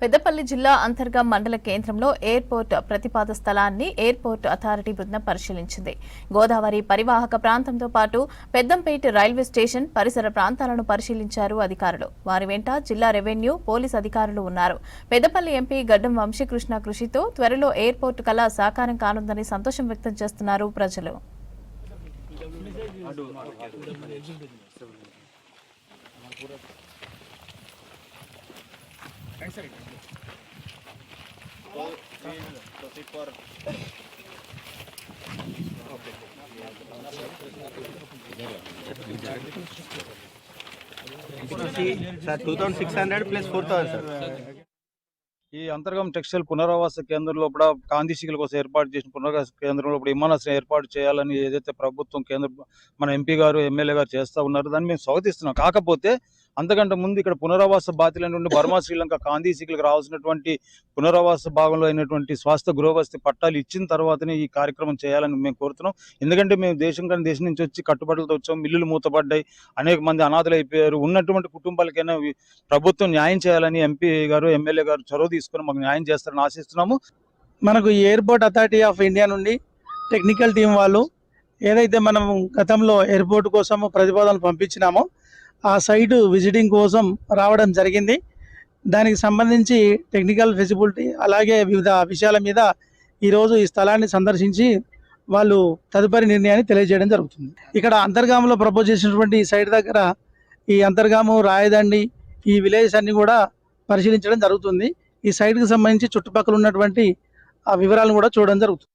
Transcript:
పెద్దపల్లి జిల్లా అంతర్గం మండల కేంద్రంలో ఎయిర్పోర్ట్ ప్రతిపాద స్థలాన్ని ఎయిర్పోర్ట్ అథారిటీ బృందం పరిశీలించింది. గోదావరి పరివాహక ప్రాంతంతో పాటు పెద్దంపేట రైల్వే స్టేషన్ పరిసర ప్రాంతాలను పరిశీలించారు అధికారులు. వారి వెంట జిల్లా రెవెన్యూ, పోలీస్ అధికారులు ఉన్నారు. పెద్దపల్లి ఎంపీ గడ్డం వంశీకృష్ణ కృషితో త్వరలో ఎయిర్పోర్ట్ కళ సాకారం కానుందని సంతోషం వ్యక్తం చేస్తున్నారు ప్రజలు. Sir 2600 plus 4000 sir. ఈ అంతర్గం టెక్స్టైల్ పునరావాస కేంద్రంలో కూడా కాందిశీకుల కోసం ఏర్పాటు చేసిన పునరావాస కేంద్రంలో ఇప్పుడు విమానాశ్రయం ఏర్పాటు చేయాలని ఏదైతే ప్రభుత్వం మన ఎంపీ గారు, ఎమ్మెల్యే గారు చేస్తూ ఉన్నారు, దాన్ని మేము స్వాగతిస్తున్నాం. కాకపోతే అంతకంటే ముందు ఇక్కడ పునరావాస బాధితులైనటువంటి బర్మా, శ్రీలంక కాందిశీకులకు రావాల్సినటువంటి పునరావాస భాగంలో అయినటువంటి స్వాస్థ్య గృహవసతి పట్టాలు ఇచ్చిన తర్వాతనే ఈ కార్యక్రమం చేయాలని మేము కోరుతున్నాం. ఎందుకంటే మేము దేశం నుంచి వచ్చి కట్టుబడులతో వచ్చాం, మిల్లులు మూతపడ్డాయి, అనేక మంది అనాథలు అయిపోయారు. ఉన్నటువంటి కుటుంబాలకైనా ప్రభుత్వం న్యాయం చేయాలని ఎంపీ గారు, ఎమ్మెల్యే గారు చొరవ తీసుకుని మాకు న్యాయం చేస్తారని ఆశిస్తున్నాము. మనకు ఎయిర్పోర్ట్ అథారిటీ ఆఫ్ ఇండియా నుండి టెక్నికల్ టీం వాళ్ళు ఏదైతే మనం గతంలో ఎయిర్పోర్ట్ కోసం ప్రతిపాదనలు పంపించినామో ఆ సైటు విజిటింగ్ కోసం రావడం జరిగింది. దానికి సంబంధించి టెక్నికల్ ఫెసిబిలిటీ అలాగే వివిధ విషయాల మీద ఈరోజు ఈ స్థలాన్ని సందర్శించి వాళ్ళు తదుపరి నిర్ణయాన్ని తెలియజేయడం జరుగుతుంది. ఇక్కడ అంతర్గాములో ప్రపోజ్ చేసినటువంటి ఈ సైట్ దగ్గర ఈ అంతర్గాము, రాయదండి, ఈ విలేజెస్ అన్ని కూడా పరిశీలించడం జరుగుతుంది. ఈ సైట్కి సంబంధించి చుట్టుపక్కల ఉన్నటువంటి ఆ వివరాలను కూడా చూడడం జరుగుతుంది.